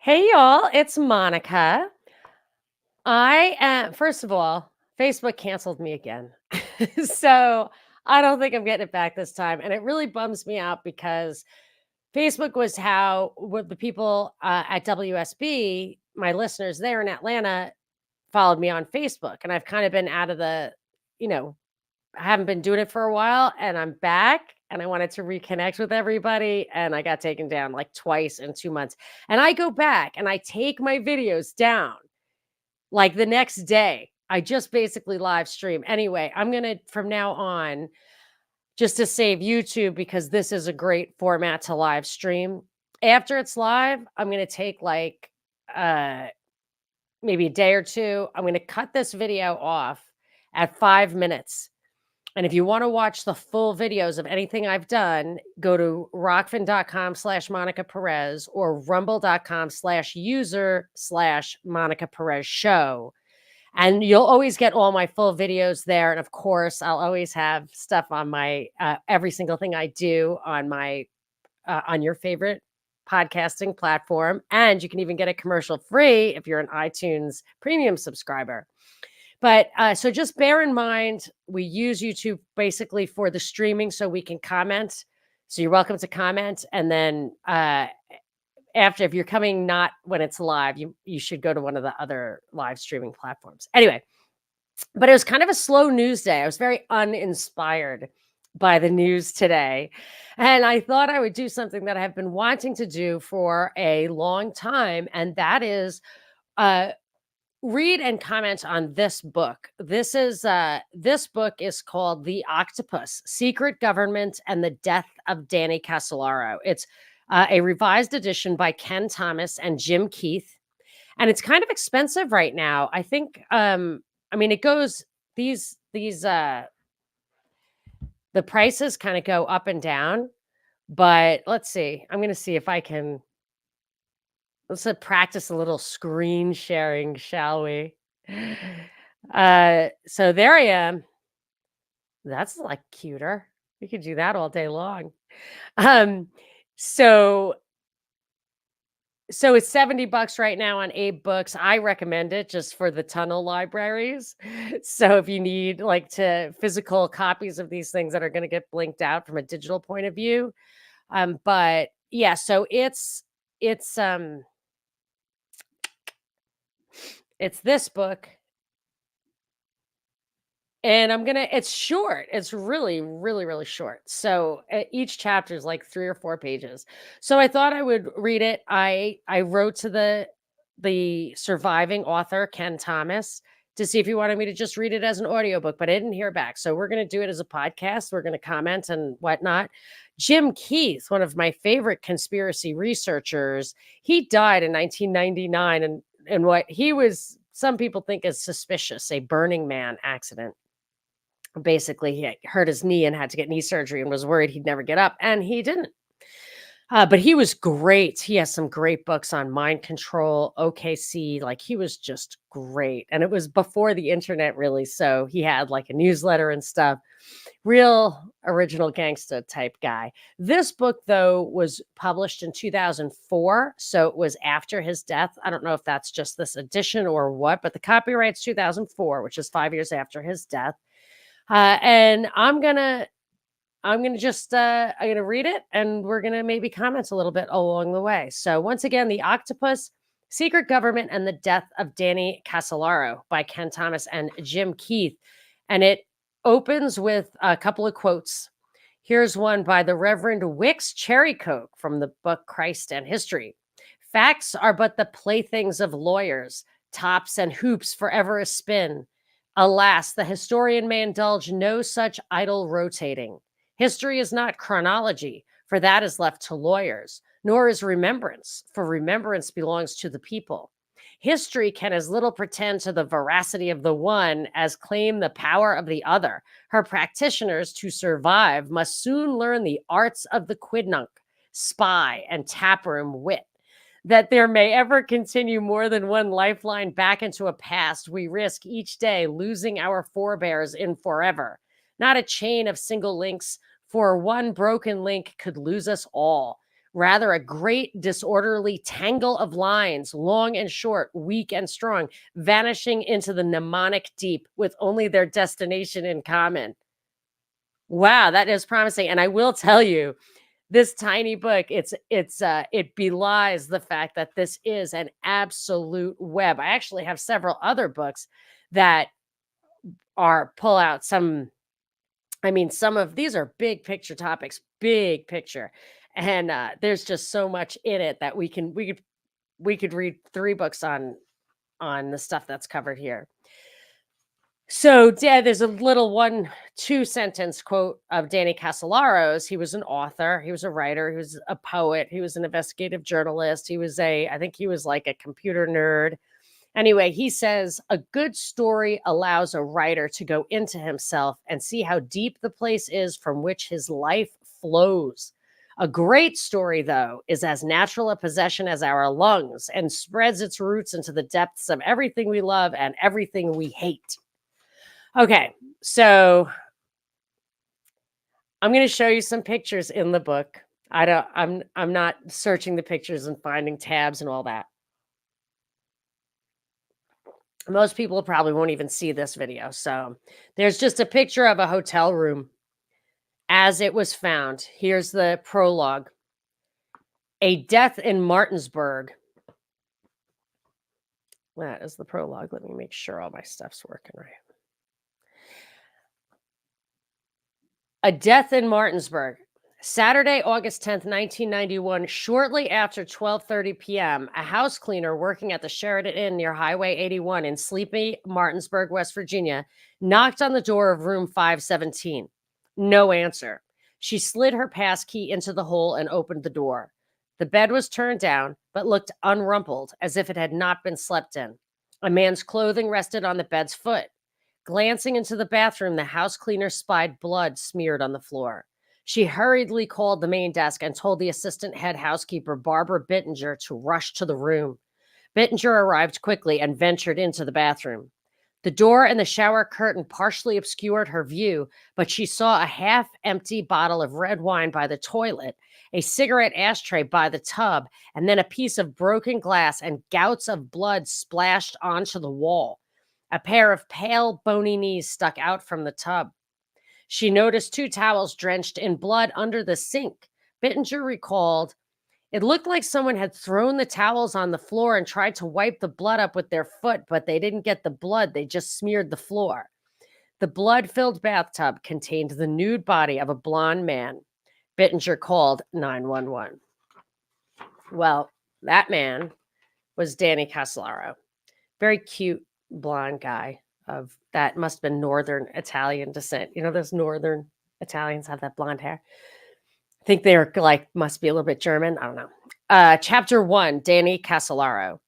Hey y'all, it's Monica. First of all, Facebook canceled me again. So I don't think I'm getting it back this time. And it really bums me out because Facebook was how what the people at WSB, my listeners there in Atlanta, followed me on Facebook. And I've kind of been out of you know, I haven't been doing it for a while and I'm back and I wanted to reconnect with everybody and I got taken down like twice in 2 months. And I go back and I take my videos down like the next day. I just basically live stream. Anyway, I'm going to from now on just to save YouTube because this is a great format to live stream. After it's live, I'm going to take like uh maybe a day or two. I'm going to cut this video off at 5 minutes, and if you want to watch the full videos of anything I've done, go to rockfin.com/Monica Perez or rumble.com/user/Monica Perez show. And you'll always get all my full videos there. And of course, I'll always have stuff on my, every single thing I do on my, on your favorite podcasting platform. And you can even get it commercial free if you're an iTunes premium subscriber. But so just bear in mind, we use YouTube basically for the streaming so we can comment. So you're welcome to comment. And then after, if you're coming not when it's live, you should go to one of the other live streaming platforms. Anyway, but it was kind of a slow news day. I was very uninspired by the news today. And I thought I would do something that I have been wanting to do for a long time. And that is read and comment on this book. This book is called The Octopus: Secret Government and the Death of Danny Casolaro. It's a revised edition by Kenn Thomas and Jim Keith, and it's kind of expensive right now. I think I mean it goes these the prices kind of go up and down, but let's see. I'm going to see if I can let's practice a little screen sharing, shall we? So there I am. That's like cuter. You could do that all day long. Um, so it's $70 right now on Abe Books. I recommend it just for the tunnel libraries. So if you need like to physical copies of these things that are going to get blinked out from a digital point of view. But yeah, so it's this book. And it's short. It's really, really, really short. So each chapter is like 3 or 4 pages. So I thought I would read it. I wrote to the surviving author, Kenn Thomas, to see if he wanted me to just read it as an audiobook, but I didn't hear back. So we're going to do it as a podcast. We're going to comment and whatnot. Jim Keith, one of my favorite conspiracy researchers, he died in 1999 and what he was, some people think is suspicious, a Burning Man accident. Basically, he hurt his knee and had to get knee surgery and was worried he'd never get up, and he didn't. But he was great. He has some great books on mind control, OKC. Like he was just great. And it was before the internet, really. So he had like a newsletter and stuff. Real original gangsta type guy. This book, though, was published in 2004. So it was after his death. I don't know if that's just this edition or what, but the copyright's 2004, which is 5 years after his death. And I'm gonna read it and we're gonna maybe comment a little bit along the way. So once again, The Octopus: Secret Government and the Death of Danny Casolaro by Kenn Thomas and Jim Keith. And it opens with a couple of quotes. Here's one by the Reverend Wicks Cherrycoke from the book Christ and History. Facts are but the playthings of lawyers, tops and hoops forever a spin. Alas, the historian may indulge no such idle rotating. History is not chronology, for that is left to lawyers, nor is remembrance, for remembrance belongs to the people. History can as little pretend to the veracity of the one as claim the power of the other. Her practitioners, to survive, must soon learn the arts of the quidnunc, spy, and taproom wit. That there may ever continue more than one lifeline back into a past, we risk each day losing our forebears in forever. Not a chain of single links, for one broken link could lose us all. Rather, a great disorderly tangle of lines, long and short, weak and strong, vanishing into the mnemonic deep with only their destination in common. Wow, that is promising. And I will tell you, this tiny book, it belies the fact that this is an absolute web. I actually have several other books that are pull out some. I mean, some of these are big picture topics, big picture, and there's just so much in it that we could read 3 books on the stuff that's covered here. So, yeah, there's a little 2 sentence quote of Danny Casolaro's. He was an author, he was a writer, he was a poet, he was an investigative journalist, I think he was like a computer nerd. Anyway, he says, a good story allows a writer to go into himself and see how deep the place is from which his life flows. A great story, though, is as natural a possession as our lungs and spreads its roots into the depths of everything we love and everything we hate. Okay, so I'm going to show you some pictures in the book. I'm not searching the pictures and finding tabs and all that. Most people probably won't even see this video. So there's just a picture of a hotel room as it was found. Here's the prologue. A death in Martinsburg. That is the prologue. Let me make sure all my stuff's working right. A death in Martinsburg. Saturday, August 10th, 1991, shortly after 12:30 p.m., a house cleaner working at the Sheridan Inn near Highway 81 in sleepy Martinsburg, West Virginia, knocked on the door of room 517. No answer. She slid her pass key into the hole and opened the door. The bed was turned down, but looked unrumpled, as if it had not been slept in. A man's clothing rested on the bed's foot. Glancing into the bathroom, the house cleaner spied blood smeared on the floor. She hurriedly called the main desk and told the assistant head housekeeper, Barbara Bittinger, to rush to the room. Bittinger arrived quickly and ventured into the bathroom. The door and the shower curtain partially obscured her view, but she saw a half-empty bottle of red wine by the toilet, a cigarette ashtray by the tub, and then a piece of broken glass and gouts of blood splashed onto the wall. A pair of pale, bony knees stuck out from the tub. She noticed 2 towels drenched in blood under the sink. Bittinger recalled, it looked like someone had thrown the towels on the floor and tried to wipe the blood up with their foot, but they didn't get the blood. They just smeared the floor. The blood-filled bathtub contained the nude body of a blonde man. Bittinger called 911. Well, that man was Danny Casolaro. Very cute blonde guy. That must have been Northern Italian descent. You know, those Northern Italians have that blonde hair. I think they're must be a little bit German. I don't know. Chapter 1, Danny Casolaro.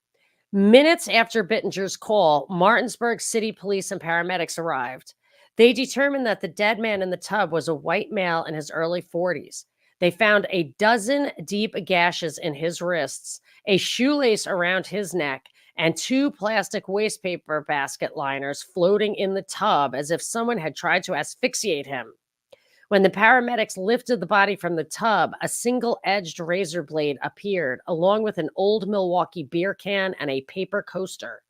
Minutes after Bittinger's call, Martinsburg City Police and paramedics arrived. They determined that the dead man in the tub was a white male in his early 40s. They found a dozen deep gashes in his wrists, a shoelace around his neck, and 2 plastic wastepaper basket liners floating in the tub as if someone had tried to asphyxiate him. When the paramedics lifted the body from the tub, a single-edged razor blade appeared, along with an old Milwaukee beer can and a paper coaster.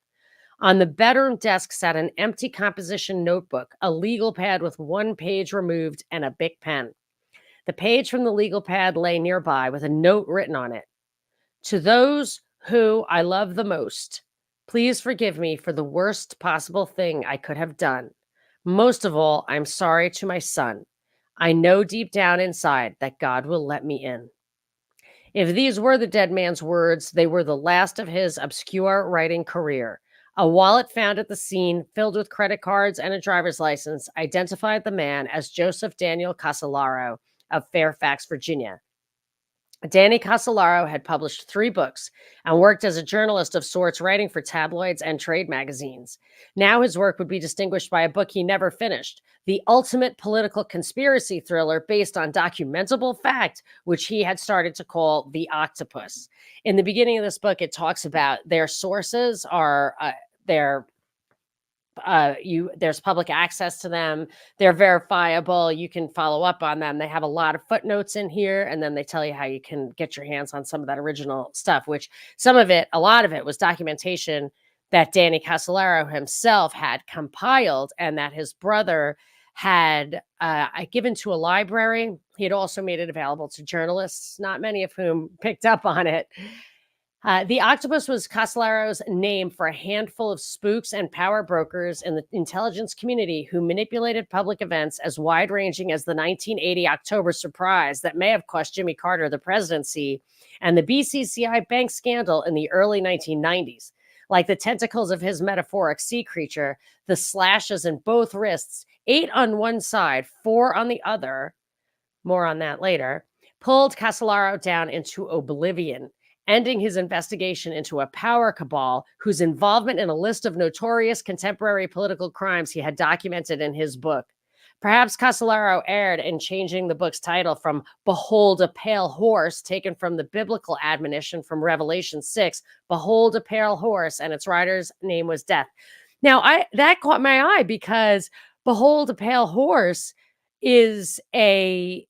On the bedroom desk sat an empty composition notebook, a legal pad with 1 page removed, and a Bic pen. The page from the legal pad lay nearby with a note written on it. To those who I love the most, please forgive me for the worst possible thing I could have done. Most of all, I'm sorry to my son. I know deep down inside that God will let me in. If these were the dead man's words, they were the last of his obscure writing career. A wallet found at the scene, filled with credit cards and a driver's license, identified the man as Joseph Daniel Casolaro of Fairfax, Virginia. Danny Casolaro had published 3 books and worked as a journalist of sorts, writing for tabloids and trade magazines. Now his work would be distinguished by a book he never finished, the ultimate political conspiracy thriller based on documentable fact, which he had started to call The Octopus. In the beginning of this book, it talks about their sources are their there's public access to them. They're verifiable. You can follow up on them. They have a lot of footnotes in here, and then they tell you how you can get your hands on some of that original stuff, which a lot of it was documentation that Danny Casolaro himself had compiled and that his brother had given to a library. He had also made it available to journalists, not many of whom picked up on it. The Octopus was Casolaro's name for a handful of spooks and power brokers in the intelligence community who manipulated public events as wide-ranging as the 1980 October surprise that may have cost Jimmy Carter the presidency and the BCCI bank scandal in the early 1990s. Like the tentacles of his metaphoric sea creature, the slashes in both wrists, 8 on one side, 4 on the other, more on that later, pulled Casolaro down into oblivion, ending his investigation into a power cabal whose involvement in a list of notorious contemporary political crimes he had documented in his book. Perhaps Casolaro erred in changing the book's title from Behold a Pale Horse, taken from the biblical admonition from Revelation 6, Behold a Pale Horse, and its writer's name was Death. Now, that caught my eye because Behold a Pale Horse is a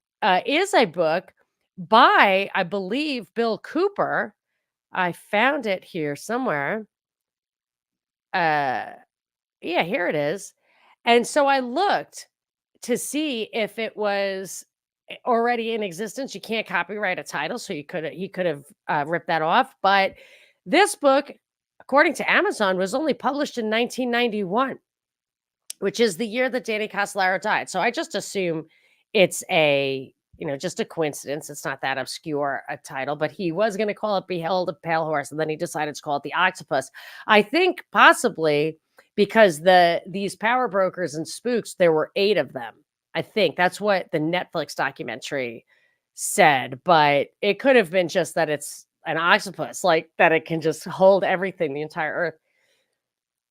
book by, I believe, Bill Cooper. I found it here somewhere. Yeah, here it is. And so I looked to see if it was already in existence. You can't copyright a title, so he could have ripped that off. But this book, according to Amazon, was only published in 1991, which is the year that Danny Casolaro died. So I just assume it's just a coincidence. It's not that obscure a title, but he was going to call it Behold a Pale Horse, and then he decided to call it The Octopus. I think possibly because these power brokers and spooks, there were 8 of them. I think that's what the Netflix documentary said, but it could have been just that it's an octopus, like that it can just hold everything, the entire earth.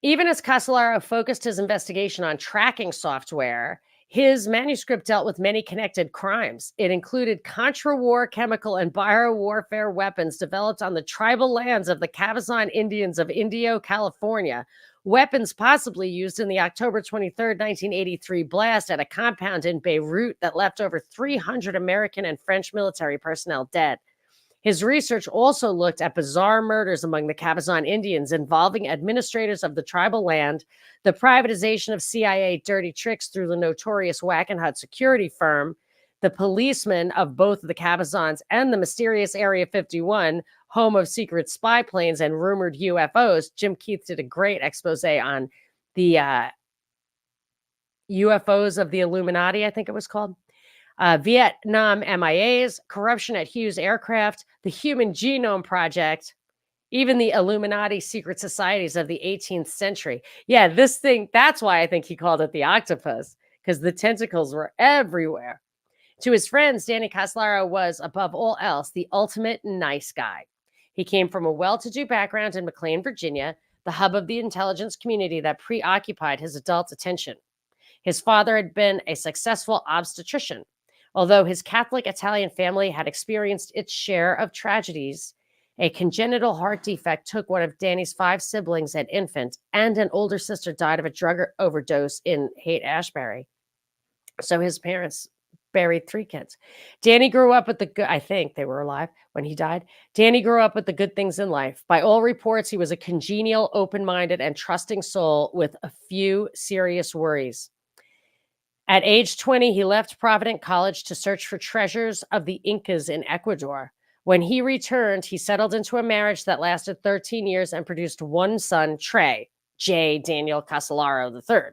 Even as Casolaro focused his investigation on tracking software, his manuscript dealt with many connected crimes. It included contra-war chemical and biowarfare weapons developed on the tribal lands of the Cabazon Indians of Indio, California, weapons possibly used in the October 23, 1983 blast at a compound in Beirut that left over 300 American and French military personnel dead. His research also looked at bizarre murders among the Cabazon Indians involving administrators of the tribal land, the privatization of CIA dirty tricks through the notorious Wackenhut security firm, the policemen of both the Cabazons, and the mysterious Area 51, home of secret spy planes and rumored UFOs. Jim Keith did a great expose on the UFOs of the Illuminati, I think it was called. Vietnam MIAs, corruption at Hughes Aircraft, the Human Genome Project, even the Illuminati secret societies of the 18th century. Yeah, this thing, that's why I think he called it the Octopus, because the tentacles were everywhere. To his friends, Danny Casolaro was, above all else, the ultimate nice guy. He came from a well-to-do background in McLean, Virginia, the hub of the intelligence community that preoccupied his adult attention. His father had been a successful obstetrician. Although his Catholic Italian family had experienced its share of tragedies, a congenital heart defect took one of Danny's 5 siblings at infant, and an older sister died of a drug overdose in Haight-Ashbury. So his parents buried 3 kids. Danny grew up with I think they were alive when he died. Danny grew up with the good things in life. By all reports, he was a congenial, open-minded, and trusting soul with a few serious worries. At age 20, he left Providence College to search for treasures of the Incas in Ecuador. When he returned, he settled into a marriage that lasted 13 years and produced 1 son, Trey, J. Daniel Casolaro III.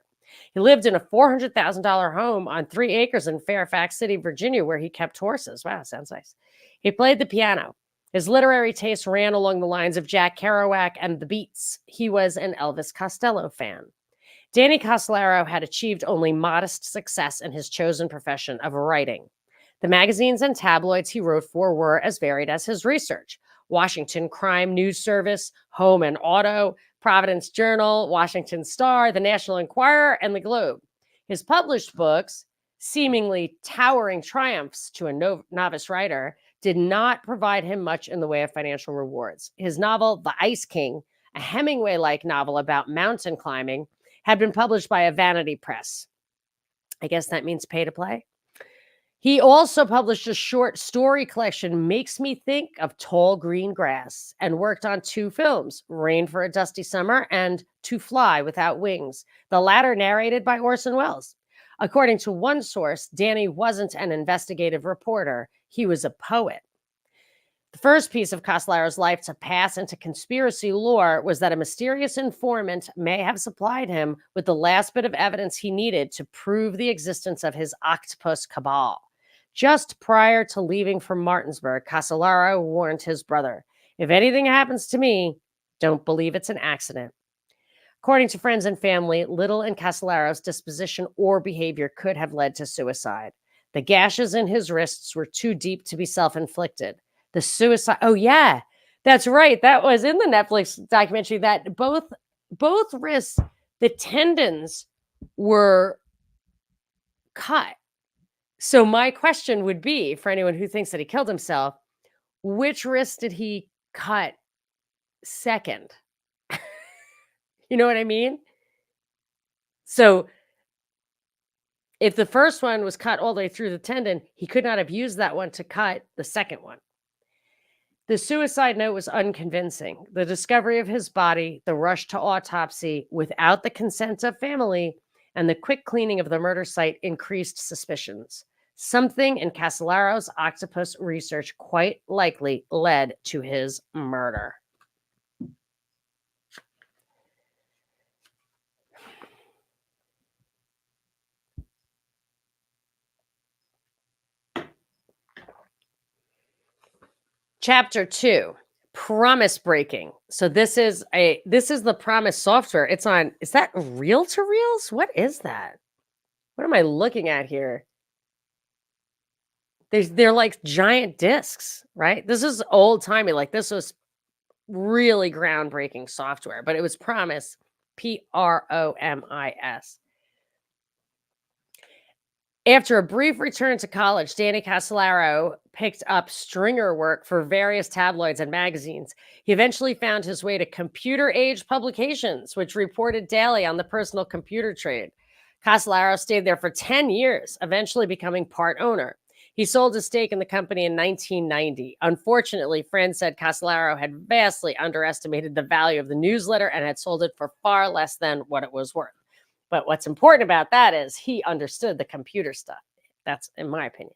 He lived in a $400,000 home on 3 acres in Fairfax City, Virginia, where he kept horses. Wow, sounds nice. He played the piano. His literary taste ran along the lines of Jack Kerouac and the Beats. He was an Elvis Costello fan. Danny Casolaro had achieved only modest success in his chosen profession of writing. The magazines and tabloids he wrote for were as varied as his research: Washington Crime News Service, Home and Auto, Providence Journal, Washington Star, the National Enquirer, and the Globe. His published books, seemingly towering triumphs to a novice writer, did not provide him much in the way of financial rewards. His novel, The Ice King, a Hemingway-like novel about mountain climbing, had been published by a vanity press. I guess that means pay to play. He also published a short story collection, Makes Me Think of Tall Green Grass, and worked on 2 films, Rain for a Dusty Summer and To Fly Without Wings, the latter narrated by Orson Welles. According to one source, Danny wasn't an investigative reporter. He was a poet. The first piece of Casolaro's life to pass into conspiracy lore was that a mysterious informant may have supplied him with the last bit of evidence he needed to prove the existence of his Octopus cabal. Just prior to leaving for Martinsburg, Casolaro warned his brother, "If anything happens to me, don't believe it's an accident." According to friends and family, little in Casolaro's disposition or behavior could have led to suicide. The gashes in his wrists were too deep to be self-inflicted. The suicide, oh yeah, that's right. That was in the Netflix documentary that both wrists, the tendons were cut. So my question would be, for anyone who thinks that he killed himself, which wrist did he cut second? You know what I mean? So if the first one was cut all the way through the tendon, he could not have used that one to cut the second one. The suicide note was unconvincing. The discovery of his body, the rush to autopsy without the consent of family, and the quick cleaning of the murder site increased suspicions. Something in Casolaro's octopus research quite likely led to his murder. Chapter 2, promise breaking. So this is the Promise software. It's on, is that reel to reels? What is that? What am I looking at here? They're like giant discs, right? This is old timey. Like this was really groundbreaking software, but it was Promise, Promis. After a brief return to college, Danny Casolaro picked up stringer work for various tabloids and magazines. He eventually found his way to Computer Age Publications, which reported daily on the personal computer trade. Casolaro stayed there for 10 years, eventually becoming part owner. He sold his stake in the company in 1990. Unfortunately, friends said Casolaro had vastly underestimated the value of the newsletter and had sold it for far less than what it was worth. But what's important about that is he understood the computer stuff. That's in my opinion.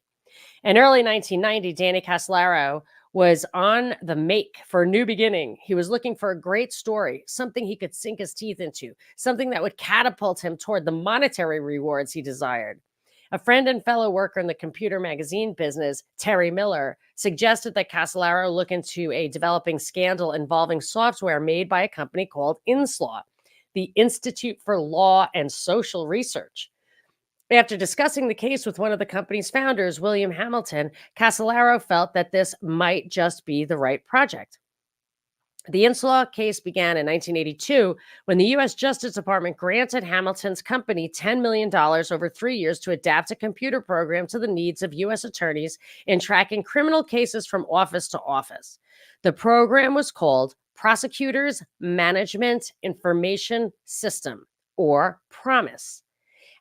In early 1990, Danny Casolaro was on the make for a new beginning. He was looking for a great story, something he could sink his teeth into, something that would catapult him toward the monetary rewards he desired. A friend and fellow worker in the computer magazine business, Terry Miller, suggested that Casolaro look into a developing scandal involving software made by a company called INSLAW, the Institute for Law and Social Research. After discussing the case with one of the company's founders, William Hamilton, Casolaro felt that this might just be the right project. The INSLAW case began in 1982 when the U.S. Justice Department granted Hamilton's company $10 million over 3 years to adapt a computer program to the needs of U.S. attorneys in tracking criminal cases from office to office. The program was called Prosecutors Management Information System, or PROMIS.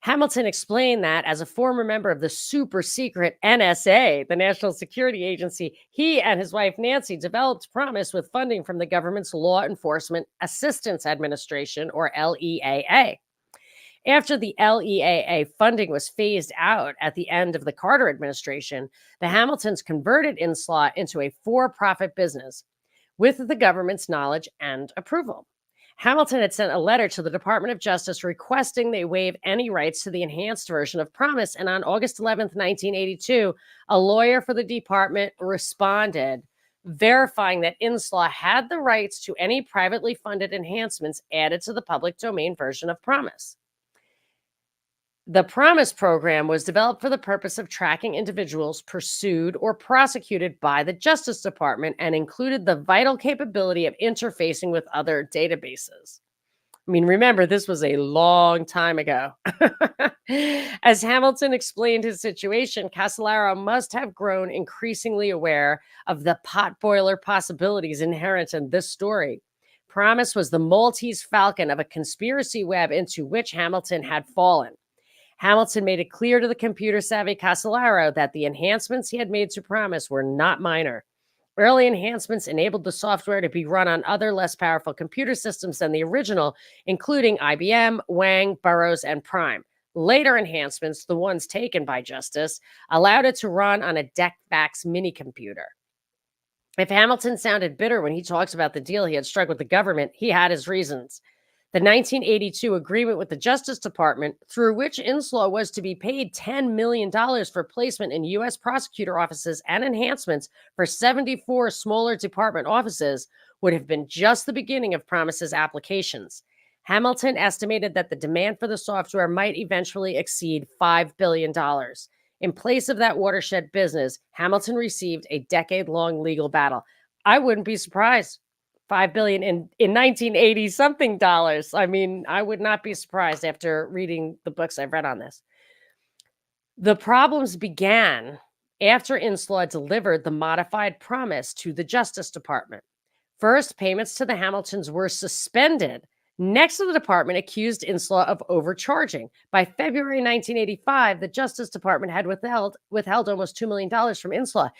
Hamilton explained that as a former member of the super secret NSA, the National Security Agency, he and his wife Nancy developed PROMIS with funding from the government's Law Enforcement Assistance Administration, or LEAA. After the LEAA funding was phased out at the end of the Carter administration, the Hamiltons converted INSLAW into a for-profit business with the government's knowledge and approval. Hamilton had sent a letter to the Department of Justice requesting they waive any rights to the enhanced version of PROMIS, and on August 11th, 1982, a lawyer for the department responded, verifying that INSLAW had the rights to any privately funded enhancements added to the public domain version of PROMIS. The PROMIS program was developed for the purpose of tracking individuals pursued or prosecuted by the Justice Department and included the vital capability of interfacing with other databases. I mean, remember, this was a long time ago. As Hamilton explained his situation, Casolaro must have grown increasingly aware of the potboiler possibilities inherent in this story. promise was the Maltese falcon of a conspiracy web into which Hamilton had fallen. Hamilton made it clear to the computer-savvy Casolaro that the enhancements he had made to Promise were not minor. Early enhancements enabled the software to be run on other less powerful computer systems than the original, including IBM, Wang, Burroughs, and Prime. Later enhancements, the ones taken by Justice, allowed it to run on a DEC-VAX minicomputer. If Hamilton sounded bitter when he talks about the deal he had struck with the government, he had his reasons. The 1982 agreement with the Justice Department, through which Inslaw was to be paid $10 million for placement in U.S. prosecutor offices and enhancements for 74 smaller department offices, would have been just the beginning of Promise's applications. Hamilton estimated that the demand for the software might eventually exceed $5 billion. In place of that watershed business, Hamilton received a decade-long legal battle. I wouldn't be surprised. $5 billion in 1980 something dollars. I mean, I would not be surprised after reading the books I've read on this. The problems began after Inslaw delivered the modified promise to the Justice Department. First, payments to the Hamiltons were suspended. Next, the department accused Inslaw of overcharging. By February 1985, the Justice Department had withheld almost $2 million from Inslaw.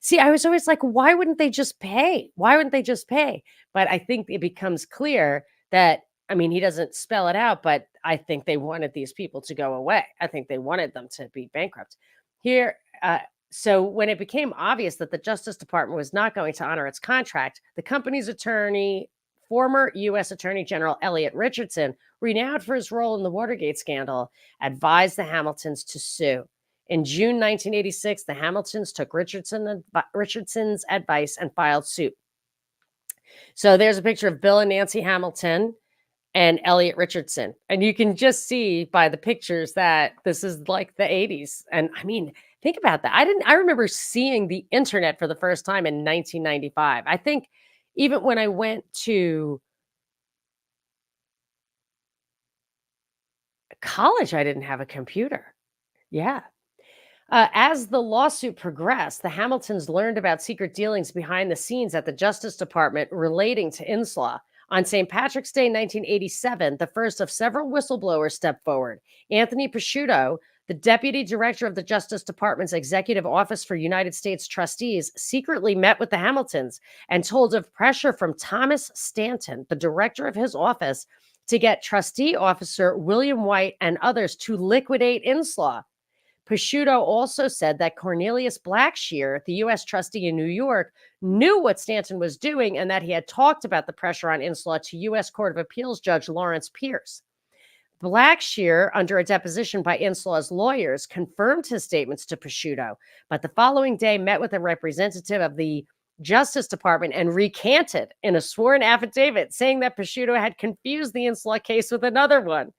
See, I was always like, why wouldn't they just pay? Why wouldn't they just pay? But I think it becomes clear that, I mean, he doesn't spell it out, but I think they wanted these people to go away. I think they wanted them to be bankrupt. So when it became obvious that the Justice Department was not going to honor its contract, the company's attorney, former U.S. Attorney General Elliot Richardson, renowned for his role in the Watergate scandal, advised the Hamiltons to sue. In June 1986, the Hamiltons took Richardson's advice and filed suit. So there's a picture of Bill and Nancy Hamilton and Elliot Richardson. And you can just see by the pictures that this is like the 80s. And I mean, think about that. I remember seeing the internet for the first time in 1995. I think even when I went to college, I didn't have a computer. Yeah. As the lawsuit progressed, the Hamiltons learned about secret dealings behind the scenes at the Justice Department relating to Inslaw. On St. Patrick's Day 1987, the first of several whistleblowers stepped forward. Anthony Prosciutto, the deputy director of the Justice Department's Executive Office for United States Trustees, secretly met with the Hamiltons and told of pressure from Thomas Stanton, the director of his office, to get trustee officer William White and others to liquidate Inslaw. Prosciutto also said that Cornelius Blackshear, the U.S. trustee in New York, knew what Stanton was doing and that he had talked about the pressure on Inslaw to U.S. Court of Appeals Judge Lawrence Pierce. Blackshear, under a deposition by Inslaw's lawyers, confirmed his statements to Prosciutto, but the following day met with a representative of the Justice Department and recanted in a sworn affidavit, saying that Prosciutto had confused the Inslaw case with another one.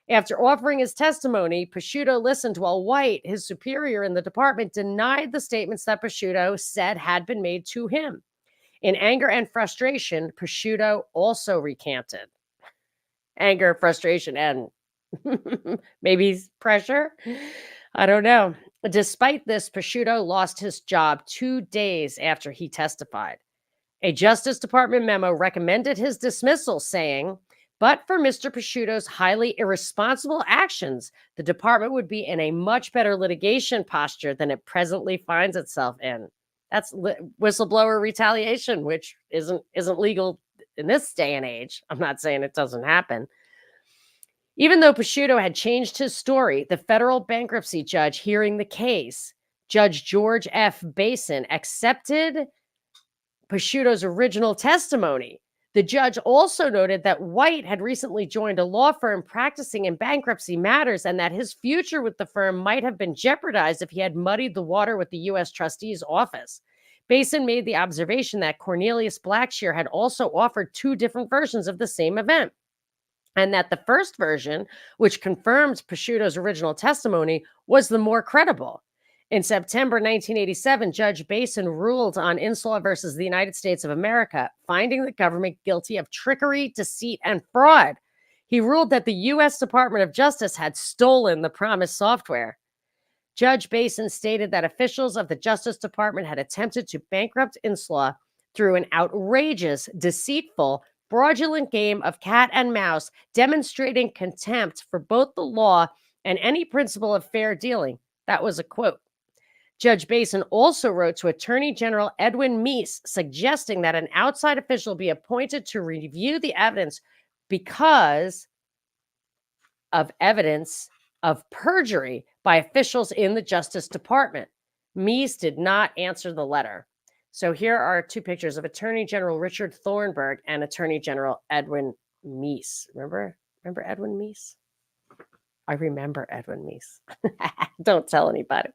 After offering his testimony, Prosciutto listened while White, his superior in the department, denied the statements that Prosciutto said had been made to him. In anger and frustration, Prosciutto also recanted. Anger, frustration, and maybe pressure? I don't know. Despite this, Prosciutto lost his job 2 days after he testified. A Justice Department memo recommended his dismissal, saying, but for Mr. Prosciutto's highly irresponsible actions, the department would be in a much better litigation posture than it presently finds itself in. That's whistleblower retaliation, which isn't legal in this day and age. I'm not saying it doesn't happen. Even though Prosciutto had changed his story, the federal bankruptcy judge hearing the case, Judge George F. Basin, accepted Prosciutto's original testimony. The judge also noted that White had recently joined a law firm practicing in bankruptcy matters and that his future with the firm might have been jeopardized if he had muddied the water with the U.S. trustee's office. Basin made the observation that Cornelius Blackshear had also offered 2 different versions of the same event, and that the first version, which confirmed Prosciutto's original testimony, was the more credible. In September 1987, Judge Basin ruled on Inslaw versus the United States of America, finding the government guilty of trickery, deceit, and fraud. He ruled that the U.S. Department of Justice had stolen the promised software. Judge Basin stated that officials of the Justice Department had attempted to bankrupt Inslaw through an outrageous, deceitful, fraudulent game of cat and mouse, demonstrating contempt for both the law and any principle of fair dealing. That was a quote. Judge Basin also wrote to Attorney General Edwin Meese suggesting that an outside official be appointed to review the evidence because of evidence of perjury by officials in the Justice Department. Meese did not answer the letter. So here are two pictures of Attorney General Richard Thornburgh and Attorney General Edwin Meese. Remember Edwin Meese? I remember Edwin Meese. Don't tell anybody.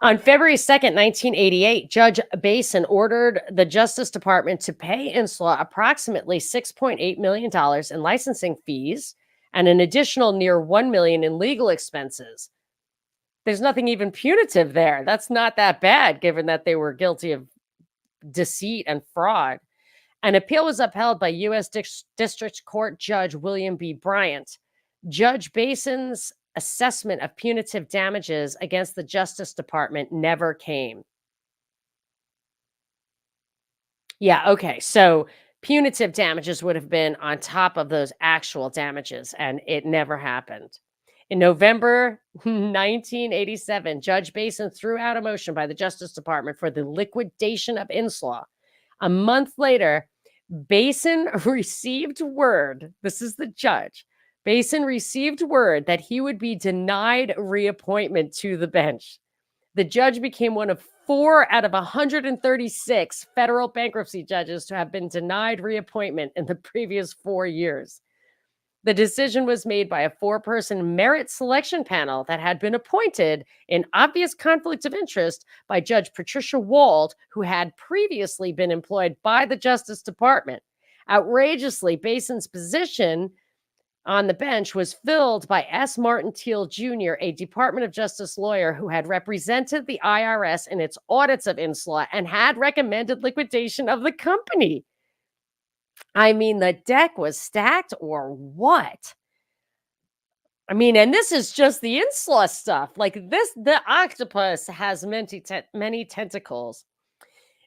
On February 2nd, 1988, Judge Basin ordered the Justice Department to pay Inslaw approximately $6.8 million in licensing fees and an additional near $1 million in legal expenses. There's nothing even punitive there. That's not that bad, given that they were guilty of deceit and fraud. An appeal was upheld by U.S. District Court Judge William B. Bryant. Judge Basin's assessment of punitive damages against the Justice Department never came. Yeah, okay. So punitive damages would have been on top of those actual damages, and it never happened. In November 1987, Judge Basin threw out a motion by the Justice Department for the liquidation of Inslaw. A month later, Basin received word, this is the judge, Basin received word that he would be denied reappointment to the bench. The judge became one of 4 out of 136 federal bankruptcy judges to have been denied reappointment in the previous 4 years. The decision was made by a 4-person merit selection panel that had been appointed in obvious conflict of interest by Judge Patricia Wald, who had previously been employed by the Justice Department. Outrageously, Basin's position on the bench was filled by S. Martin Teal Jr., a Department of Justice lawyer who had represented the IRS in its audits of Inslaw and had recommended liquidation of the company. I mean, the deck was stacked or what? I mean, and this is just the Inslaw stuff. Like this, the octopus has many tentacles.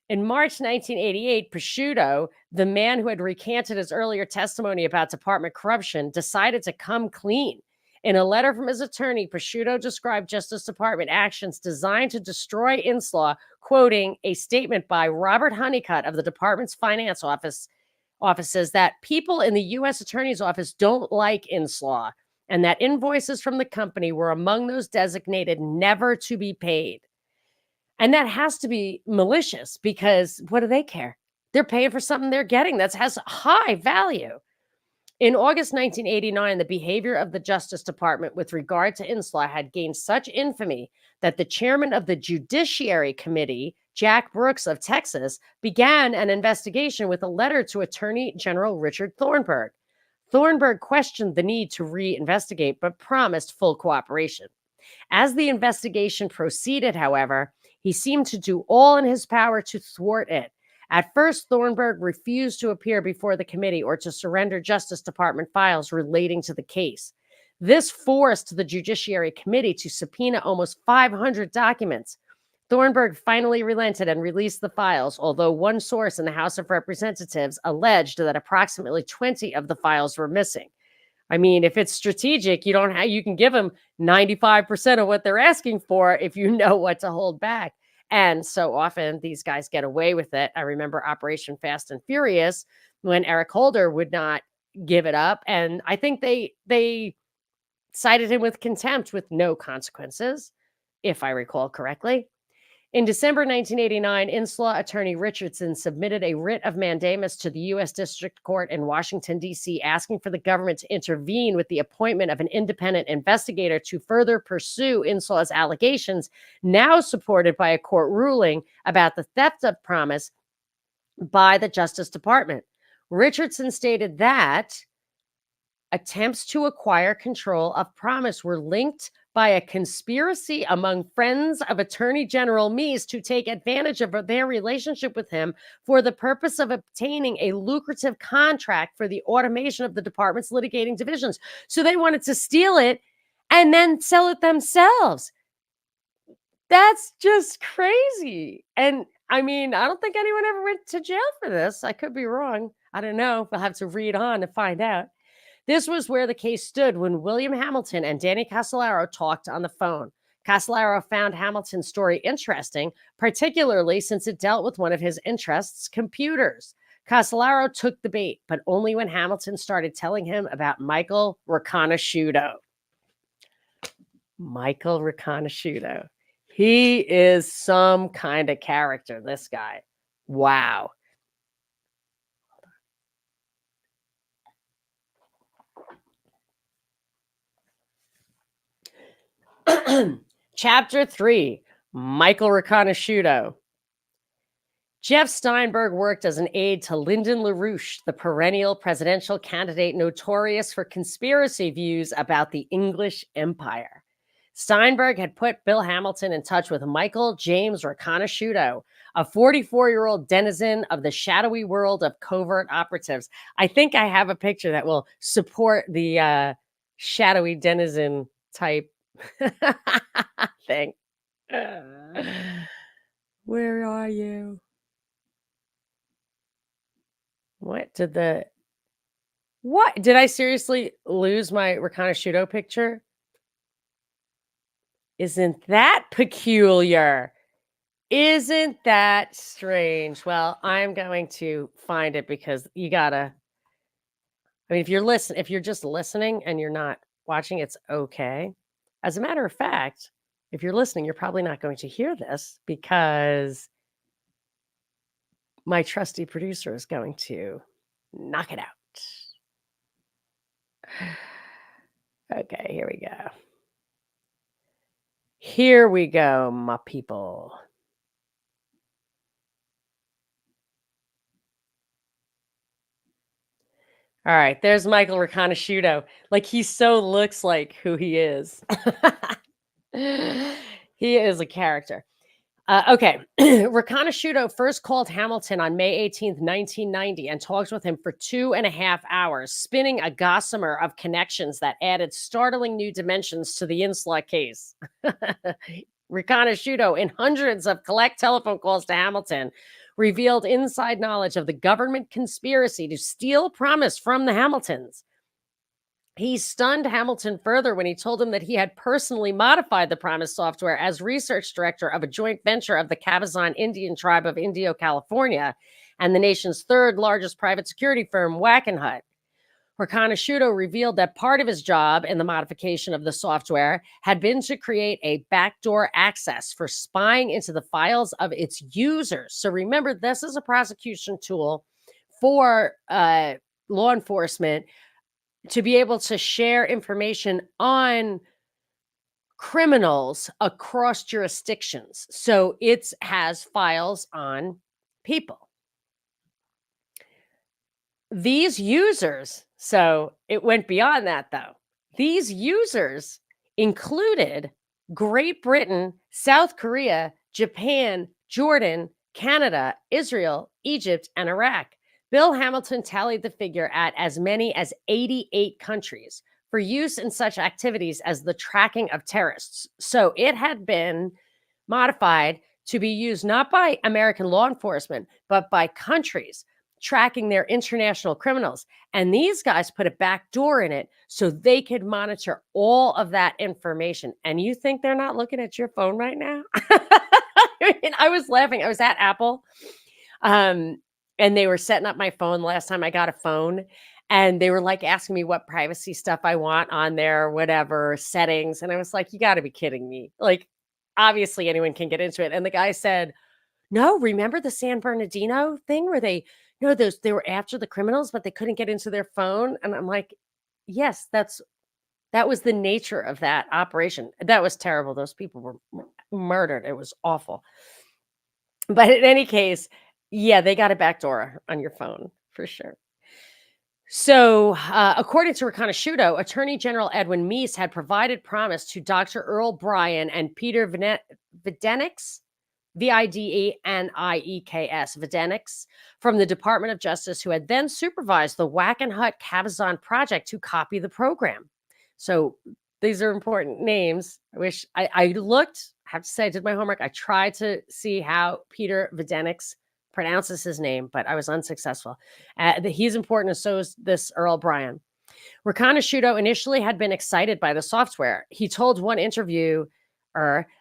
In March 1988, Prosciutto, the man who had recanted his earlier testimony about department corruption, decided to come clean. In a letter from his attorney, Prosciutto described Justice Department actions designed to destroy Inslaw, quoting a statement by Robert Honeycutt of the department's finance offices that people in the U.S. Attorney's Office don't like Inslaw, and that invoices from the company were among those designated never to be paid. And that has to be malicious because what do they care? They're paying for something they're getting that has high value. In August 1989, the behavior of the Justice Department with regard to Inslaw had gained such infamy that the chairman of the Judiciary Committee, Jack Brooks of Texas, began an investigation with a letter to Attorney General Richard Thornburgh. Thornburgh questioned the need to reinvestigate, but promised full cooperation. As the investigation proceeded, however, he seemed to do all in his power to thwart it. At first, Thornburgh refused to appear before the committee or to surrender Justice Department files relating to the case. This forced the Judiciary Committee to subpoena almost 500 documents. Thornburgh finally relented and released the files, although one source in the House of Representatives alleged that approximately 20 of the files were missing. I mean, if it's strategic, you can give them 95% of what they're asking for if you know what to hold back. And so often these guys get away with it. I remember Operation Fast and Furious when Eric Holder would not give it up. And I think they cited him with contempt with no consequences, if I recall correctly. In December 1989, Inslaw attorney Richardson submitted a writ of mandamus to the U.S. District Court in Washington, D.C., asking for the government to intervene with the appointment of an independent investigator to further pursue Inslaw's allegations, now supported by a court ruling about the theft of promise by the Justice Department. Richardson stated that attempts to acquire control of promise were linked by a conspiracy among friends of Attorney General Meese to take advantage of their relationship with him for the purpose of obtaining a lucrative contract for the automation of the department's litigating divisions. So they wanted to steal it and then sell it themselves. That's just crazy. And I mean, I don't think anyone ever went to jail for this. I could be wrong. I don't know. We'll have to read on to find out. This was where the case stood when William Hamilton and Danny Casolaro talked on the phone. Casolaro found Hamilton's story interesting, particularly since it dealt with one of his interests, computers. Casolaro took the bait, but only when Hamilton started telling him about Michael Riconosciuto. Michael Riconosciuto. He is some kind of character, this guy. Wow. Chapter 3, Michael Riconosciuto. Jeff Steinberg worked as an aide to Lyndon LaRouche, the perennial presidential candidate notorious for conspiracy views about the English Empire. Steinberg had put Bill Hamilton in touch with Michael James Riconosciuto, a 44-year-old denizen of the shadowy world of covert operatives. I think I have a picture that will support the shadowy denizen type thing. Where are you? What did I seriously lose my Riconosciuto picture? Isn't that peculiar? Isn't that strange? Well, I'm going to find it because you gotta, I mean, if you're just listening and you're not watching, it's okay. As a matter of fact, if you're listening, you're probably not going to hear this because my trusty producer is going to knock it out. Okay, here we go. Here we go, my people. All right, there's Michael Riconosciuto. Like, he so looks like who he is. He is a character. Okay. Riconosciuto first called Hamilton on May 18th, 1990, and talked with him for 2.5 hours, spinning a gossamer of connections that added startling new dimensions to the Inslaw case. Riconosciuto, in hundreds of collect telephone calls to Hamilton, revealed inside knowledge of the government conspiracy to steal promise from the Hamiltons. He stunned Hamilton further when he told him that he had personally modified the Promise software as research director of a joint venture of the Cabazon Indian tribe of Indio, California, and the nation's third largest private security firm, Wackenhut. Riconosciuto revealed that part of his job in the modification of the software had been to create a backdoor access for spying into the files of its users. So remember, this is a prosecution tool for law enforcement to be able to share information on criminals across jurisdictions. So it has files on people. These users, so it went beyond that though. These users included Great Britain, South Korea, Japan, Jordan, Canada, Israel, Egypt, and Iraq. Bill Hamilton tallied the figure at as many as 88 countries for use in such activities as the tracking of terrorists. So it had been modified to be used not by American law enforcement, but by countries tracking their international criminals. And these guys put a back door in it so they could monitor all of that information. And you think they're not looking at your phone right now? I mean, I was laughing. I was at Apple. And they were setting up my phone last time I got a phone. And they were like asking me what privacy stuff I want on there, whatever settings. And I was like, you got to be kidding me. Like, obviously anyone can get into it. And the guy said, no, remember the San Bernardino thing where they were after the criminals, but they couldn't get into their phone. And I'm like, yes, that was the nature of that operation. That was terrible. Those people were murdered. It was awful. But in any case, yeah, they got a backdoor on your phone for sure. So, according to Riconosciuto, Attorney General Edwin Meese had provided promise to Dr. Earl Bryan and Peter Videnikis, Videnikis, Videnikis, from the Department of Justice, who had then supervised the Wackenhut Cabazon project to copy the program. So these are important names. I wish I looked, I have to say I did my homework. I tried to see how Peter Videnix pronounces his name, but I was unsuccessful. He's important, and so is this Earl Bryan. Riconosciuto initially had been excited by the software. He told one interviewer,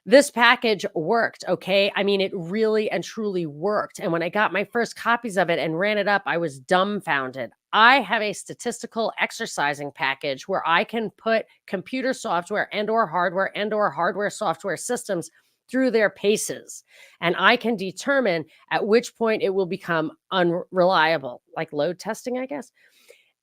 this package worked, okay? I mean, it really and truly worked. And when I got my first copies of it and ran it up, I was dumbfounded. I have a statistical exercising package where I can put computer software and or hardware software systems through their paces. And I can determine at which point it will become unreliable, like load testing, I guess.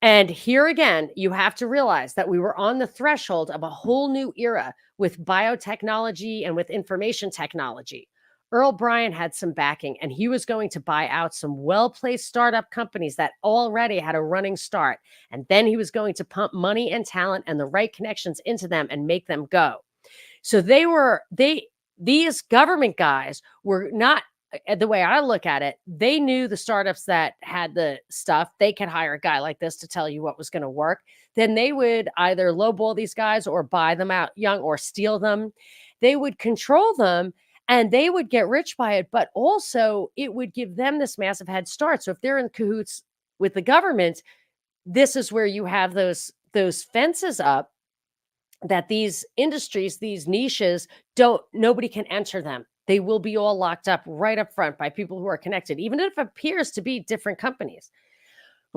And here again, you have to realize that we were on the threshold of a whole new era with biotechnology and with information technology. Earl Bryan had some backing, and he was going to buy out some well-placed startup companies that already had a running start. And then he was going to pump money and talent and the right connections into them and make them go. So these government guys were not, the way I look at it, they knew the startups that had the stuff, they could hire a guy like this to tell you what was going to work. Then they would either lowball these guys or buy them out young or steal them. They would control them and they would get rich by it, but also it would give them this massive head start. So if they're in cahoots with the government, this is where you have those fences up that these industries, these niches, nobody can enter them. They will be all locked up right up front by people who are connected, even if it appears to be different companies.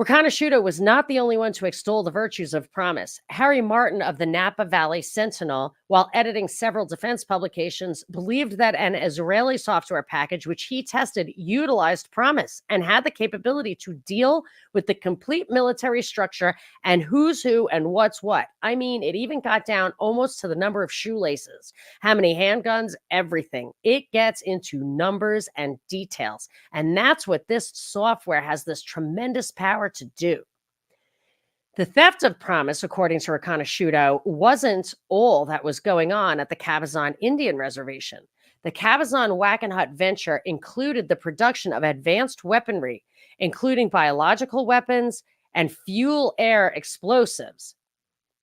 Riconosciuto was not the only one to extol the virtues of promise. Harry Martin of the Napa Valley Sentinel, while editing several defense publications, believed that an Israeli software package, which he tested, utilized promise and had the capability to deal with the complete military structure and who's who and what's what. I mean, it even got down almost to the number of shoelaces, how many handguns, everything. It gets into numbers and details. And that's what this software has this tremendous power to do. The theft of promise, according to Riconosciuto, wasn't all that was going on at the Cabazon Indian Reservation. The Cabazon Wackenhut venture included the production of advanced weaponry, including biological weapons and fuel-air explosives.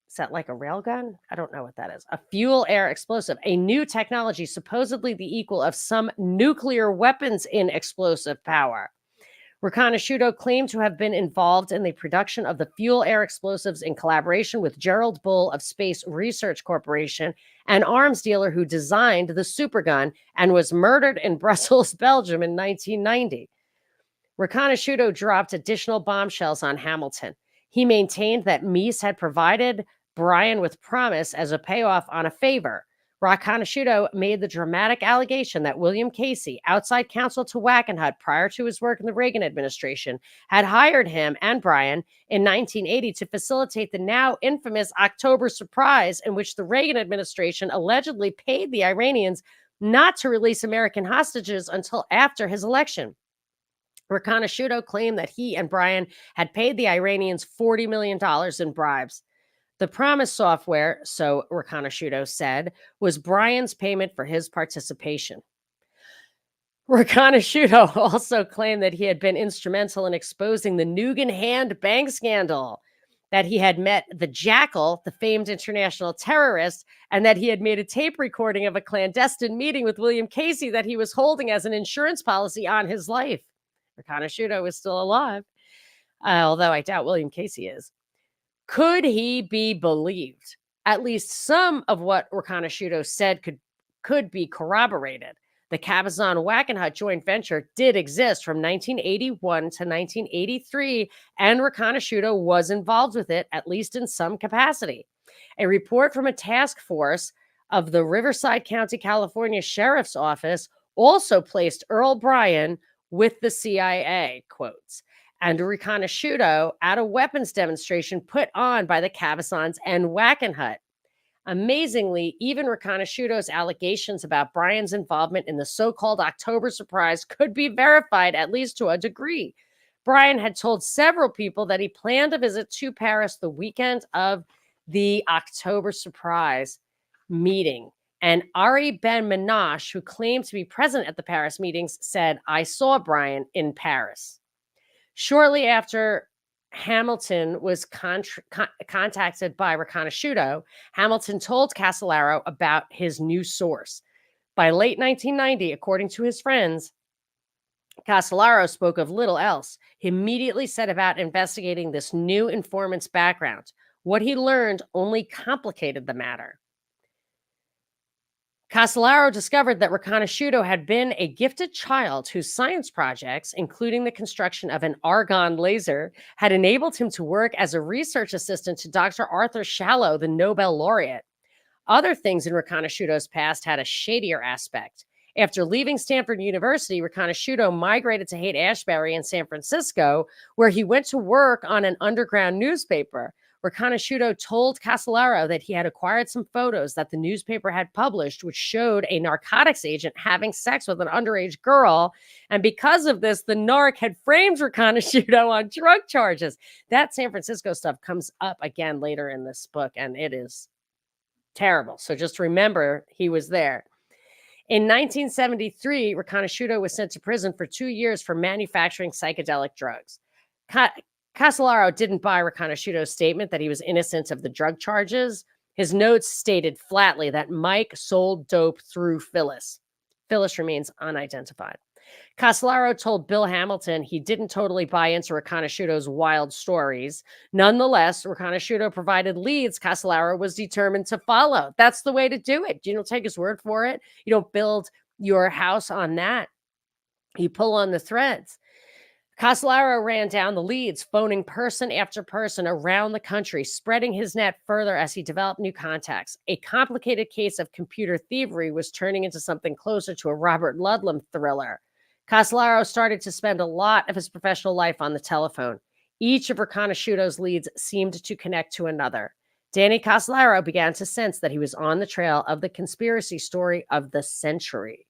Is that like a railgun? I don't know what that is. A fuel-air explosive, a new technology supposedly the equal of some nuclear weapons in explosive power. Riconosciuto claimed to have been involved in the production of the fuel-air explosives in collaboration with Gerald Bull of Space Research Corporation, an arms dealer who designed the supergun and was murdered in Brussels, Belgium in 1990. Riconosciuto dropped additional bombshells on Hamilton. He maintained that Meese had provided Bryan with promise as a payoff on a favor. Riconosciuto made the dramatic allegation that William Casey, outside counsel to Wackenhut prior to his work in the Reagan administration, had hired him and Bryan in 1980 to facilitate the now infamous October surprise in which the Reagan administration allegedly paid the Iranians not to release American hostages until after his election. Riconosciuto claimed that he and Bryan had paid the Iranians $40 million in bribes. The promise software, so Riconosciuto said, was Bryan's payment for his participation. Riconosciuto also claimed that he had been instrumental in exposing the Nugan Hand bank scandal, that he had met the Jackal, the famed international terrorist, and that he had made a tape recording of a clandestine meeting with William Casey that he was holding as an insurance policy on his life. Riconosciuto is still alive, although I doubt William Casey is. Could he be believed? At least some of what Riconosciuto said could be corroborated. The Cabazon Wackenhut joint venture did exist from 1981 to 1983, and Riconosciuto was involved with it, at least in some capacity. A report from a task force of the Riverside County, California Sheriff's Office also placed Earl Bryan with the CIA, quotes, and Riconosciuto at a weapons demonstration put on by the Cabazons and Wackenhut. Amazingly, even Riconosciuto's allegations about Bryan's involvement in the so-called October surprise could be verified, at least to a degree. Bryan had told several people that he planned a visit to Paris the weekend of the October surprise meeting. And Ari Ben Menashe, who claimed to be present at the Paris meetings, said, "I saw Bryan in Paris." Shortly after Hamilton was contacted by Riconosciuto, Hamilton told Casolaro about his new source. By late 1990, according to his friends, Casolaro spoke of little else. He immediately set about investigating this new informant's background. What he learned only complicated the matter. Casolaro discovered that Riconosciuto had been a gifted child whose science projects, including the construction of an argon laser, had enabled him to work as a research assistant to Dr. Arthur Shallow, the Nobel laureate. Other things in Riconosciuto's past had a shadier aspect. After leaving Stanford University, Riconosciuto migrated to Haight-Ashbury in San Francisco, where he went to work on an underground newspaper. Riconosciuto told Casolaro that he had acquired some photos that the newspaper had published, which showed a narcotics agent having sex with an underage girl. And because of this, the narc had framed Riconosciuto on drug charges. That San Francisco stuff comes up again later in this book, and it is terrible. So just remember he was there. In 1973, Riconosciuto was sent to prison for 2 years for manufacturing psychedelic drugs. Casolaro didn't buy Riconosciuto's statement that he was innocent of the drug charges. His notes stated flatly that Mike sold dope through Phyllis. Phyllis remains unidentified. Casolaro told Bill Hamilton he didn't totally buy into Riconosciuto's wild stories. Nonetheless, Riconosciuto provided leads Casolaro was determined to follow. That's the way to do it. You don't take his word for it. You don't build your house on that. You pull on the threads. Casolaro ran down the leads, phoning person after person around the country, spreading his net further as he developed new contacts. A complicated case of computer thievery was turning into something closer to a Robert Ludlum thriller. Casolaro started to spend a lot of his professional life on the telephone. Each of Riconosciuto's leads seemed to connect to another. Danny Casolaro began to sense that he was on the trail of the conspiracy story of the century.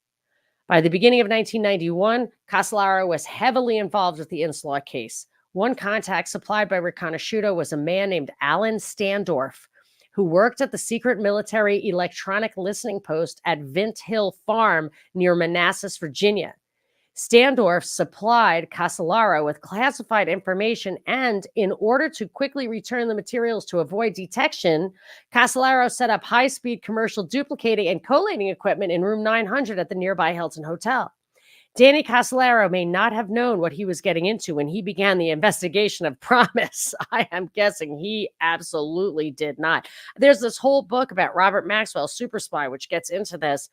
By the beginning of 1991, Casolaro was heavily involved with the Inslaw case. One contact supplied by Riconosciuto was a man named Alan Standorf, who worked at the secret military electronic listening post at Vint Hill Farm near Manassas, Virginia. Standorf supplied Casolaro with classified information, and in order to quickly return the materials to avoid detection, Casolaro set up high-speed commercial duplicating and collating equipment in room 900 at the nearby Hilton Hotel. Danny Casolaro may not have known what he was getting into when he began the investigation of Promise. I am guessing he absolutely did not. There's this whole book about Robert Maxwell's super spy, which gets into this.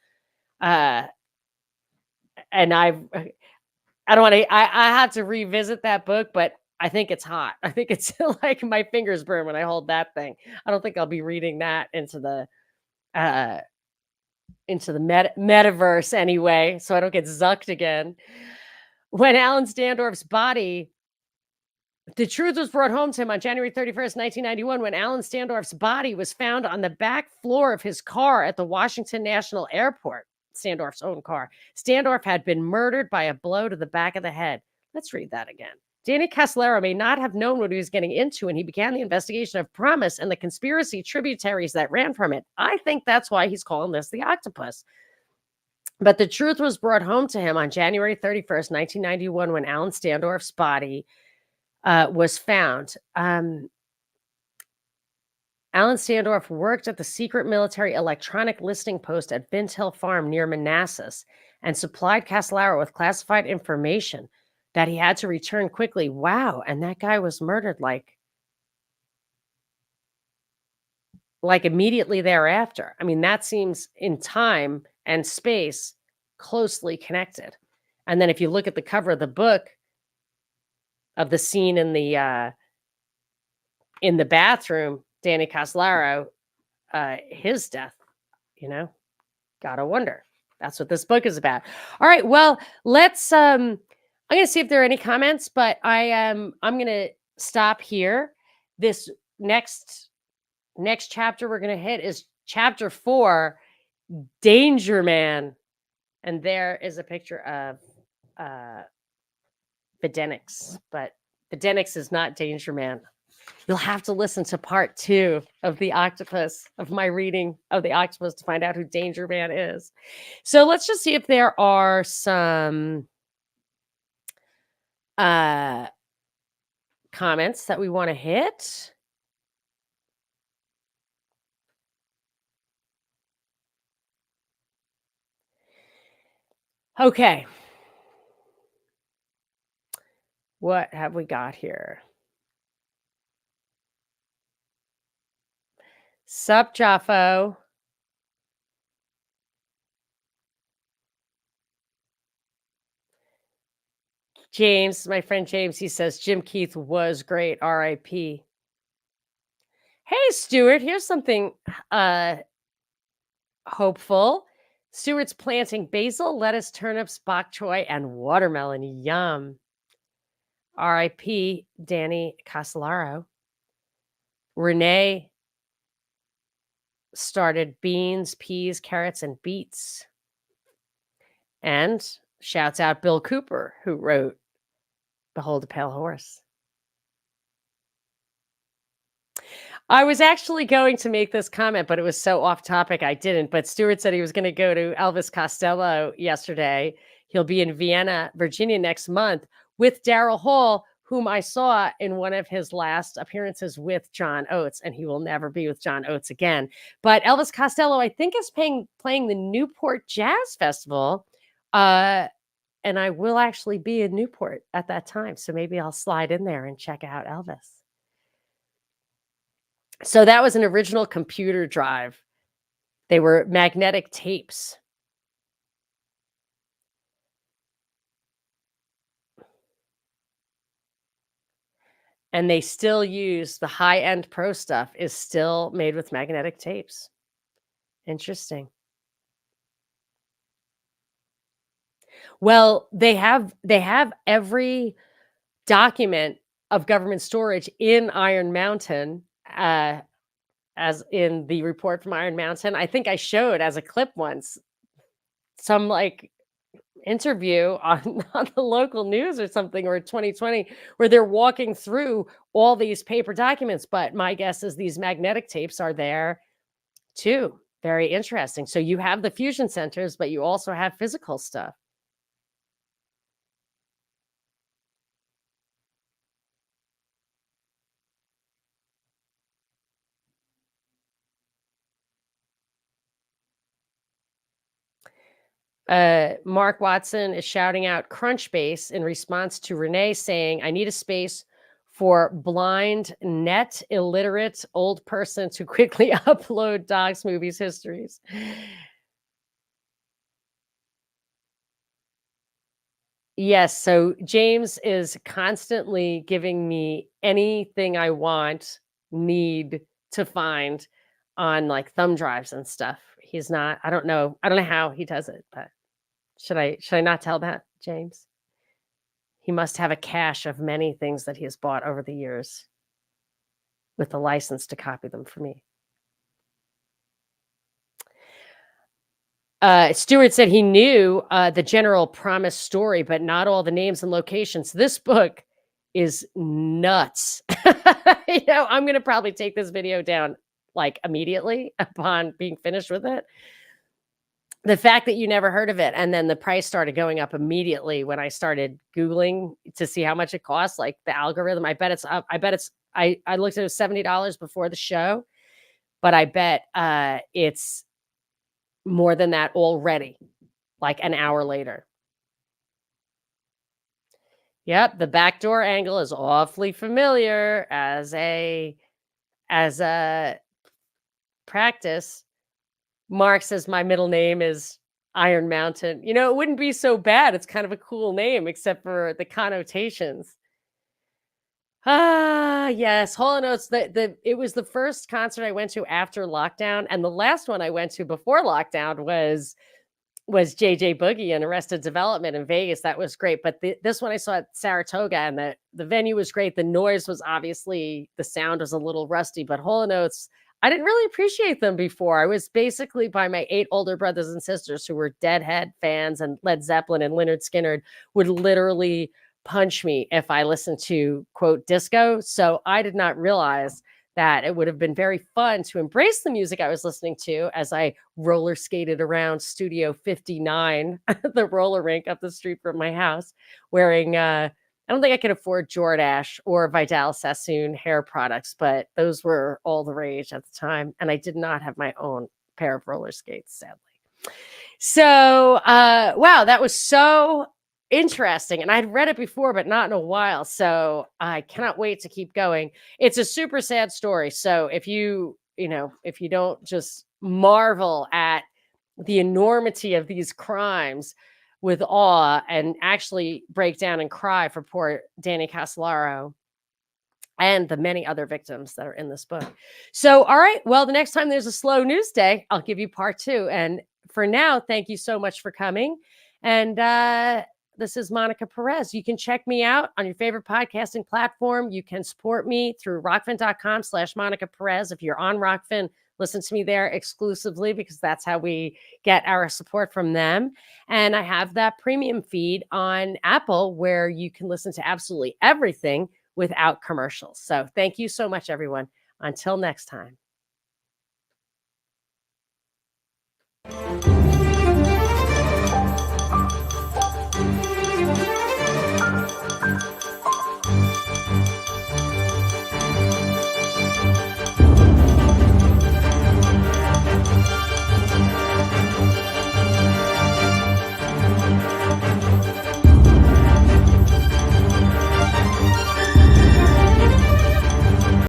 And I don't want to, I had to revisit that book, but I think it's hot. I think it's like my fingers burn when I hold that thing. I don't think I'll be reading that into the metaverse anyway, so I don't get zucked again. When Alan Standorf's body, the truth was brought home to him on January 31st, 1991, when Alan Standorf's body was found on the back floor of his car at the Washington National Airport. Standorf's own car. Standorf had been murdered by a blow to the back of the head. Let's read that again. Danny Casolaro may not have known what he was getting into when he began the investigation of Promise and the conspiracy tributaries that ran from it. I think that's why he's calling this the Octopus. But the truth was brought home to him on January 31st, 1991, when Alan Standorf's body was found. Alan Standorf worked at the secret military electronic listening post at Vint Hill Farm near Manassas and supplied Casolaro with classified information that he had to return quickly. Wow. And that guy was murdered like immediately thereafter. I mean, that seems in time and space closely connected. And then if you look at the cover of the book of the scene in the bathroom, Danny Casolaro, his death, gotta wonder. That's what this book is about. All right, well, let's I'm gonna see if there are any comments, but I'm gonna stop here. This next chapter we're gonna hit is chapter 4, Danger Man. And there is a picture of Videnix, but Videnix is not Danger Man. You'll have to listen to part 2 of The Octopus, of my reading of The Octopus, to find out who Danger Man is. So let's just see if there are some comments that we want to hit. Okay. What have we got here? Sup, Jaffo? James, my friend James, he says Jim Keith was great. R.I.P. Hey, Stuart, here's something hopeful. Stuart's planting basil, lettuce, turnips, bok choy, and watermelon. Yum. R.I.P. Danny Casolaro. Renee started beans, peas, carrots, and beets. And shouts out Bill Cooper, who wrote Behold a Pale Horse. I was actually going to make this comment, but it was so off topic I didn't. But Stuart said he was going to go to Elvis Costello yesterday. He'll be in Vienna, Virginia next month with Daryl Hall, whom I saw in one of his last appearances with John Oates, and he will never be with John Oates again. But Elvis Costello, I think, is playing the Newport Jazz Festival. And I will actually be in Newport at that time. So maybe I'll slide in there and check out Elvis. So that was an original computer drive. They were magnetic tapes. And they still use the high-end pro stuff is still made with magnetic tapes. Interesting. Well, they have every document of government storage in Iron Mountain, as in the report from Iron Mountain. I think I showed as a clip once some like interview on the local news or something, or 2020, where they're walking through all these paper documents. But my guess is these magnetic tapes are there too. Very interesting. So you have the fusion centers, but you also have physical stuff. Mark Watson is shouting out Crunchbase in response to Renee saying, I need a space for blind, net illiterate old person to quickly upload dogs, movies, histories. Yes, so James is constantly giving me anything I need to find on like thumb drives and stuff. He's not, I don't know how he does it, but should I not tell that, James? He must have a cache of many things that he has bought over the years with the license to copy them for me. Stewart said he knew the general promise story, but not all the names and locations. This book is nuts. I'm going to probably take this video down like immediately upon being finished with it. The fact that you never heard of it, and then the price started going up immediately when I started Googling to see how much it costs, like the algorithm. I bet it's up. I looked at it was $70 before the show, but I bet it's more than that already, like an hour later. Yep, the backdoor angle is awfully familiar as a practice. Mark says my middle name is Iron Mountain. It wouldn't be so bad. It's kind of a cool name, except for the connotations. Yes, Hall & Oates. It was the first concert I went to after lockdown, and the last one I went to before lockdown was JJ Boogie and Arrested Development in Vegas. That was great. But this one I saw at Saratoga, and the venue was great. The noise was obviously, the sound was a little rusty, but Hall & Oates, I didn't really appreciate them before. I was basically by my 8 older brothers and sisters who were Deadhead fans, and Led Zeppelin and Lynyrd Skynyrd would literally punch me if I listened to, quote, disco. So I did not realize that it would have been very fun to embrace the music I was listening to as I roller skated around Studio 59, the roller rink up the street from my house, wearing I don't think I could afford Jordache or Vidal Sassoon hair products, but those were all the rage at the time. And I did not have my own pair of roller skates, sadly. So, wow, that was so interesting. And I'd read it before, but not in a while. So I cannot wait to keep going. It's a super sad story. So if if you don't just marvel at the enormity of these crimes with awe and actually break down and cry for poor Danny Casolaro and the many other victims that are in this book. So, all right. Well, the next time there's a slow news day, I'll give you part 2. And for now, thank you so much for coming. And this is Monica Perez. You can check me out on your favorite podcasting platform. You can support me through rockfin.com/Monica Perez. If you're on Rockfin, listen to me there exclusively because that's how we get our support from them. And I have that premium feed on Apple where you can listen to absolutely everything without commercials. So thank you so much, everyone. Until next time.